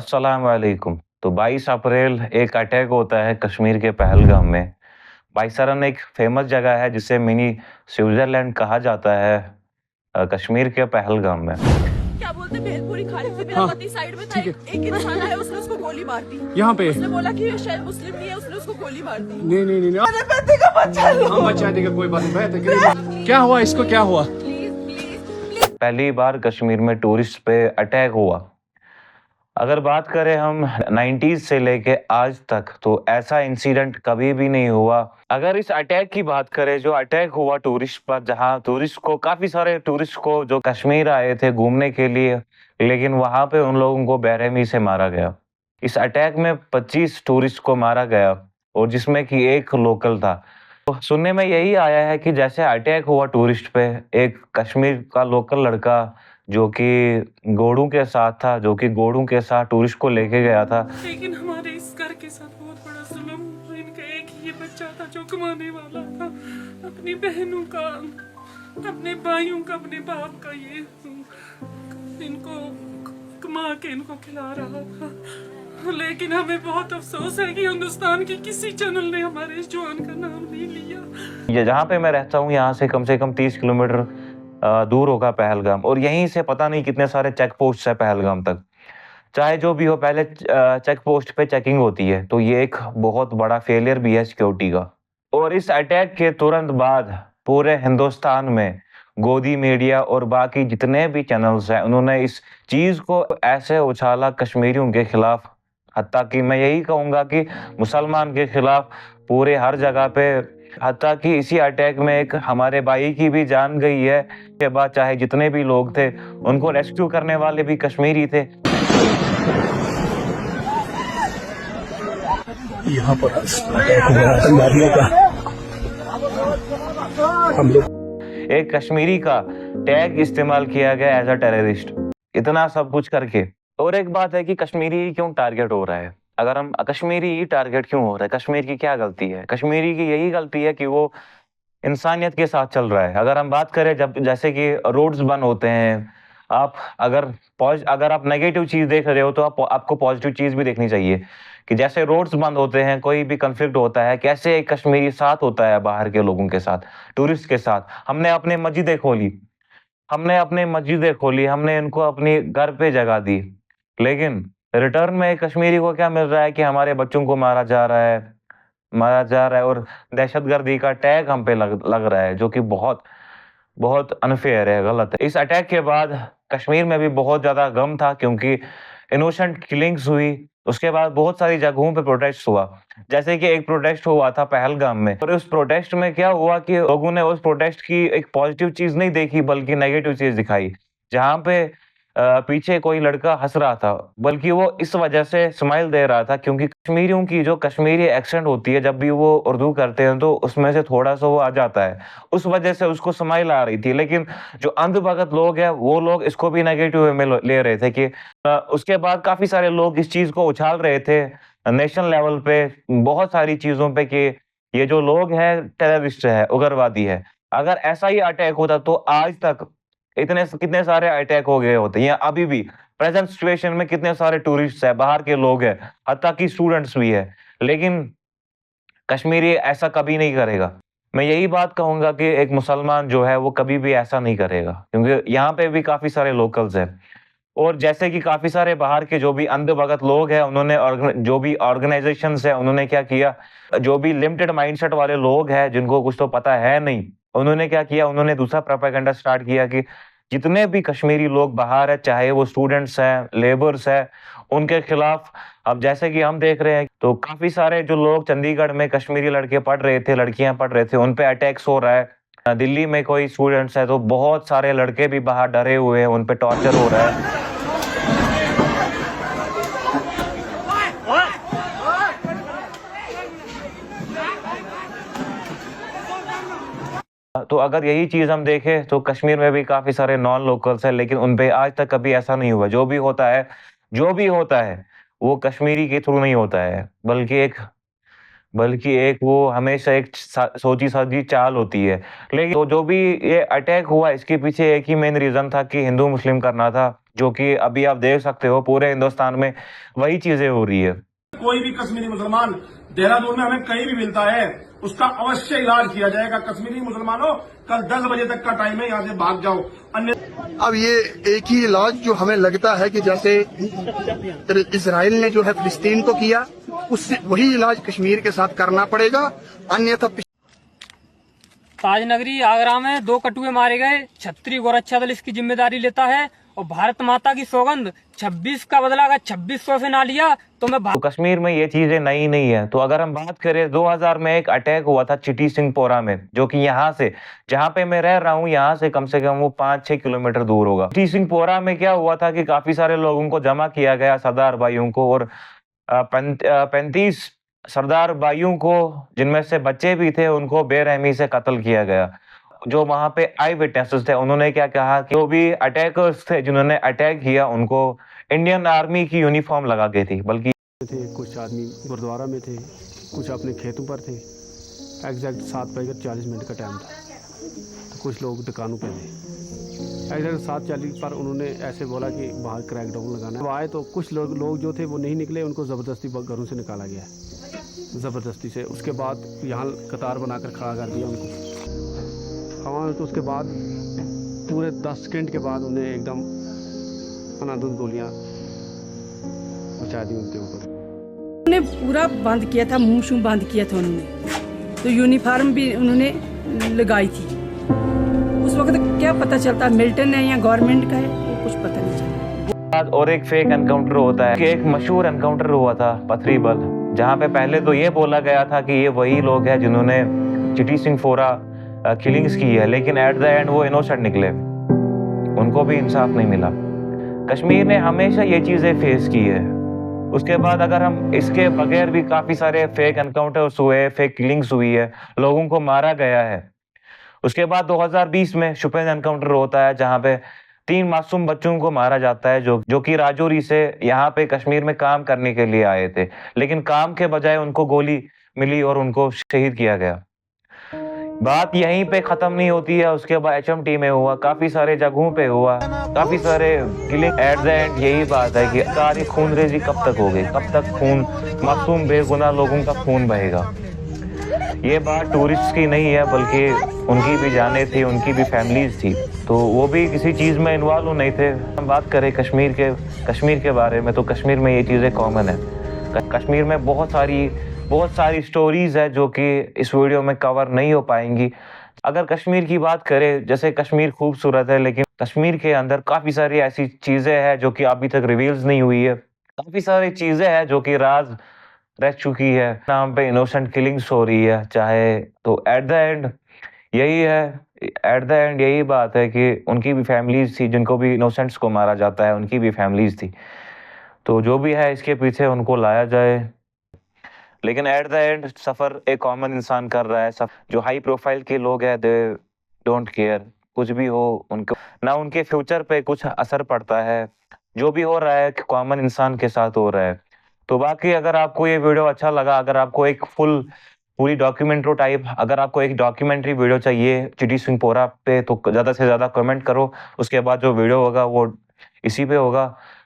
अस्सलाम वालेकुम। तो 22 अप्रैल एक अटैक होता है कश्मीर के पहलगाम में। बाइसरन एक फेमस जगह है जिसे मिनी स्विट्जरलैंड कहा जाता है कश्मीर के पहलगाम में। क्या बोलते भेलपुरी खा रही थी, मेरा हाँ, पति साइड में था, ठीक है। एक इंसान आया, उसने उसको गोली मार दी। यहाँ पे? उसने बोला कि ये शायद मुस्लिम नहीं है, उसने उसको गोली मार दी। नहीं नहीं नहीं मेरे पति का बच्चा लो। हम बचा देगा, कोई बात नहीं। क्या हुआ इसको, क्या हुआ? Please please please. पहली बार कश्मीर में टूरिस्ट पे अटैक हुआ। अगर बात करें हम 90s से लेके आज तक, तो ऐसा इंसिडेंट कभी भी नहीं हुआ। अगर इस अटैक की बात करें, जो अटैक हुआ टूरिस्ट पर, जहां काफी सारे टूरिस्ट को जो कश्मीर आए थे घूमने के लिए, लेकिन वहां पे उन लोगों को बेरहमी से मारा गया। इस अटैक में 25 टूरिस्ट को मारा गया और जिसमें कि एक लोकल था। तो सुनने में यही आया है कि जैसे अटैक हुआ टूरिस्ट पे, एक कश्मीर का लोकल लड़का जो कि घोड़ों के साथ टूरिस्ट को लेके गया था। लेकिन हमारे इस घर के साथ बहुत बड़ा जुल्म हुआ। इनका एक ही ये बच्चा था जो कमाने वाला था, अपनी बहनों का, अपने भाइयों का, अपने बाप का, ये इनको कमा के इनको खिला रहा था। लेकिन हमें बहुत अफसोस है कि हिंदुस्तान की किसी चैनल ने हमारे इस जवान का नाम नहीं लिया। ये जहाँ पे मैं रहता हूँ, यहाँ से कम 30 किलोमीटर दूर होगा पहलगाम, और यहीं से पता नहीं कितने सारे चेक पोस्ट है पहलगाम तक। चाहे जो भी हो, पहले चेक पोस्ट पे चेकिंग होती है, तो ये एक बहुत बड़ा फेलियर भी है सिक्योरिटी का। और इस अटैक के तुरंत बाद पूरे हिंदुस्तान में गोदी मीडिया और बाकी जितने भी चैनल्स हैं, उन्होंने इस चीज को ऐसे उछाला कश्मीरियों के खिलाफ, हत्ता कि मैं यही कहूंगा कि मुसलमान के खिलाफ पूरे हर जगह पे। हत्ता कि इसी अटैक में एक हमारे भाई की भी जान गई है। के बाद चाहे जितने भी लोग थे, उनको रेस्क्यू करने वाले भी कश्मीरी थे। यहाँ पर आतंकवादियों का हम लोग एक कश्मीरी का टैग इस्तेमाल किया गया एज अ टेररिस्ट, इतना सब कुछ करके। और एक बात है कि कश्मीरी क्यों टारगेट हो रहा है। अगर हम कश्मीरी ही टारगेट क्यों हो रहा है, कश्मीर की क्या गलती है? कश्मीरी की यही गलती है कि वो इंसानियत के साथ चल रहा है। अगर हम बात करें, जब जैसे कि रोड्स बंद होते हैं, आप अगर आप नेगेटिव चीज देख रहे हो, तो आपको पॉजिटिव चीज भी देखनी चाहिए। कि जैसे रोड्स बंद होते हैं, कोई भी कंफ्लिक्ट होता है, कैसे एक कश्मीरी साथ होता है बाहर के लोगों के साथ, टूरिस्ट के साथ। हमने अपने मस्जिदें खोली, हमने इनको अपनी घर पे जगह दी, लेकिन रिटर्न में कश्मीरी को क्या मिल रहा है कि हमारे बच्चों को मारा जा रहा है और दहशतगर्दी का टैग हम पे लग रहा है, जो कि बहुत बहुत अनफेयर है, गलत है। इस अटैक के बाद कश्मीर में भी बहुत ज्यादा गम था, क्योंकि इनोसेंट किलिंग्स हुई। उसके बाद बहुत सारी जगहों पे प्रोटेस्ट हुआ। जैसे कि एक प्रोटेस्ट हुआ था पहलगाम में, और उस प्रोटेस्ट में क्या हुआ कि लोगों ने उस प्रोटेस्ट की एक पॉजिटिव चीज नहीं देखी, बल्कि नेगेटिव चीज दिखाई। जहां पे पीछे कोई लड़का हंस रहा था, बल्कि वो इस वजह से स्माइल दे रहा था क्योंकि कश्मीरियों की जो कश्मीरी एक्सेंट होती है, जब भी वो उर्दू करते हैं, तो उसमें से थोड़ा सा वो आ जाता है, उस वजह से उसको स्माइल आ रही थी। लेकिन जो अंधभगत लोग हैं, वो लोग इसको भी नेगेटिव वे में ले रहे थे कि उसके बाद काफी सारे लोग इस चीज को उछाल रहे थे नेशनल लेवल पे, बहुत सारी चीजों पे, कि ये जो लोग हैं टेररिस्ट है, उग्रवादी है। अगर ऐसा ही अटैक होता तो आज तक कितने सारे अटैक हो गए होते, या अभी भी प्रेजेंट सिचुएशन में कितने सारे टूरिस्ट है, बाहर के लोग हैं, हत्ता कि स्टूडेंट्स भी है। लेकिन कश्मीरी ऐसा कभी नहीं करेगा। मैं यही बात कहूंगा कि एक मुसलमान जो है वो कभी भी ऐसा नहीं करेगा, क्योंकि यहाँ पे भी काफी सारे लोकल्स हैं। और जैसे कि काफी सारे बाहर के जो भी अंधभगत लोग हैं, जो भी ऑर्गेनाइजेशंस है, उन्होंने क्या किया, जो भी लिमिटेड माइंडसेट वाले लोग हैं, जिनको कुछ तो पता है नहीं, उन्होंने क्या किया, उन्होंने दूसरा प्रोपेगेंडा स्टार्ट किया कि जितने भी कश्मीरी लोग बाहर है, चाहे वो स्टूडेंट्स हैं, लेबर्स हैं, उनके खिलाफ। अब जैसे कि हम देख रहे हैं, तो काफी सारे जो लोग चंडीगढ़ में कश्मीरी लड़के पढ़ रहे थे, लड़कियां पढ़ रहे थे, उन पे अटैक्स हो रहा है। दिल्ली में कोई स्टूडेंट्स है, तो बहुत सारे लड़के भी बाहर डरे हुए हैं, उन पे टॉर्चर हो रहा है। तो अगर यही चीज हम देखें, तो कश्मीर में भी काफी सारे नॉन लोकल्स हैं, लेकिन उन पे आज तक कभी ऐसा नहीं हुआ। जो भी होता है वो कश्मीरी के थ्रू नहीं होता है, बल्कि एक वो हमेशा एक सोची समझी चाल होती है। लेकिन तो जो भी ये अटैक हुआ, इसके पीछे एक ही मेन रीजन था कि हिंदू मुस्लिम करना था, जो कि अभी आप देख सकते हो पूरे हिंदुस्तान में वही चीजें हो रही है। कोई भी कश्मीरी मुसलमान देहरादून में हमें कहीं भी मिलता है, उसका अवश्य इलाज किया जाएगा। कश्मीरी मुसलमानों, कल 10 बजे तक का टाइम है, यहाँ से भाग जाओ। अन्य अब ये एक ही इलाज जो हमें लगता है कि जैसे इजराइल ने जो है फिलिस्तीन को किया, उससे वही इलाज कश्मीर के साथ करना पड़ेगा, अन्यथा ताजनगरी आगरा में 2 कटुए मारे गए, छत्री गोरक्षा दल इसकी जिम्मेदारी लेता है और भारत माता की सौगंध 26 का बदला अगर 2600 से ना लिया तो मैं तो कश्मीर में ये चीजें नई नहीं है। तो अगर हम बात करें 2000 में एक अटैक हुआ था चिटी सिंहपोरा में, जो कि यहाँ से जहाँ पे मैं रह रहा हूँ यहाँ से कम से कम वो 5-6 किलोमीटर दूर होगा। चिटी सिंहपोरा में क्या हुआ था कि काफी सारे लोगों को जमा किया गया, सरदार भाइयों को, और 35 सरदार भाइयों को, जिनमें से बच्चे भी थे, उनको बेरहमी से कत्ल किया गया। जो वहां पे आई विटनेसेस थे उन्होंने क्या कहा कि जो भी अटैकर्स थे जिन्होंने अटैक किया उनको इंडियन आर्मी की यूनिफॉर्म लगा के थी, बल्कि थे कुछ आदमी गुरुद्वारा में थे, कुछ अपने खेतों पर थे। एग्जैक्ट 7:40 का टाइम था, तो कुछ लोग दुकानों पे थे। एग्जैक्ट 7:40 पर उन्होंने ऐसे बोला कि बाहर क्रैकडाउन लगाना है। आए तो कुछ लोग जो थे वो नहीं निकले, उनको ज़बरदस्ती घरों से निकाला गया, ज़बरदस्ती से। उसके बाद यहाँ कतार बनाकर खड़ा कर दिया उनको हवा में। तो उसके बाद पूरे 10 सेकंड के बाद उन्हें एकदम अनाधुन गोलियाँ बचा दी उनके ऊपर। उन्होंने पूरा बंद किया था, मुंह शूं बंद किया था उन्होंने, तो यूनिफॉर्म भी उन्होंने लगाई थी। उस वक्त क्या पता चलता मिलिटेंट है या गवर्नमेंट का है, वो कुछ पता नहीं चला। और एक फेक एनकाउंटर होता है कि एक मशहूर एनकाउंटर हुआ था पथरीबल, जहाँ पे पहले तो ये बोला गया था कि ये वही लोग हैं जिन्होंने चिटी सिंहपोरा किलिंग्स की है, लेकिन एट द एंड वो इनोसेंट निकले, उनको भी इंसाफ नहीं मिला। कश्मीर ने हमेशा ये चीजें फेस की है। उसके बाद अगर हम इसके बगैर भी काफी सारे फेक एनकाउंटर्स हुए, फेक किलिंग्स हुई है, लोगों को मारा गया है। उसके बाद 2020 में शुपियन एनकाउंटर होता है जहाँ पे 3 मासूम बच्चों को मारा जाता है जो कि राजौरी से यहाँ पे कश्मीर में काम करने के लिए आए थे, लेकिन काम के बजाय उनको गोली मिली और उनको शहीद किया गया। बात यहीं पे खत्म नहीं होती है, उसके बाद HMT में हुआ, काफी सारे जगहों पे हुआ, काफी सारे किलिंग। एट द एंड यही बात है कि सारी खूनरेजी कब तक होगी, कब तक खून, मासूम बेगुनाह लोगों का खून बहेगा। ये बात टूरिस्ट की नहीं है, बल्कि उनकी भी जानें थी, उनकी भी फैमिलीज थी, तो वो भी किसी चीज़ में इन्वॉल्व नहीं थे। हम बात करें कश्मीर के बारे में, तो कश्मीर में ये चीज़ें कॉमन है। कश्मीर में बहुत सारी स्टोरीज है जो कि इस वीडियो में कवर नहीं हो पाएंगी। अगर कश्मीर की बात करें, जैसे कश्मीर खूबसूरत है, लेकिन कश्मीर के अंदर काफ़ी सारी ऐसी चीज़ें हैं जो कि अभी तक रिवील्स नहीं हुई है। काफ़ी सारी चीज़ें हैं जो कि राज रह चुकी है, नाम पे इनोसेंट किलिंग्स हो रही है चाहे। तो एट द एंड यही बात है कि उनकी भी फैमिलीज थी, जिनको भी इनोसेंट्स को मारा जाता है उनकी भी फैमिलीज थी। तो जो भी है इसके पीछे उनको लाया जाए, लेकिन एट द एंड सफ़र एक कॉमन इंसान कर रहा है। जो हाई प्रोफाइल के लोग हैं दे डोंट केयर, कुछ भी हो उनको ना, उनके फ्यूचर पे कुछ असर पड़ता है। जो भी हो रहा है कॉमन इंसान के साथ हो रहा है। तो बाकी अगर आपको ये वीडियो अच्छा लगा, अगर आपको एक पूरी डॉक्यूमेंट्री टाइप, अगर आपको एक डॉक्यूमेंट्री वीडियो चाहिए चिटी सिंहपोरा पे, तो ज़्यादा से ज़्यादा कमेंट करो। उसके बाद जो वीडियो होगा वो इसी पे होगा।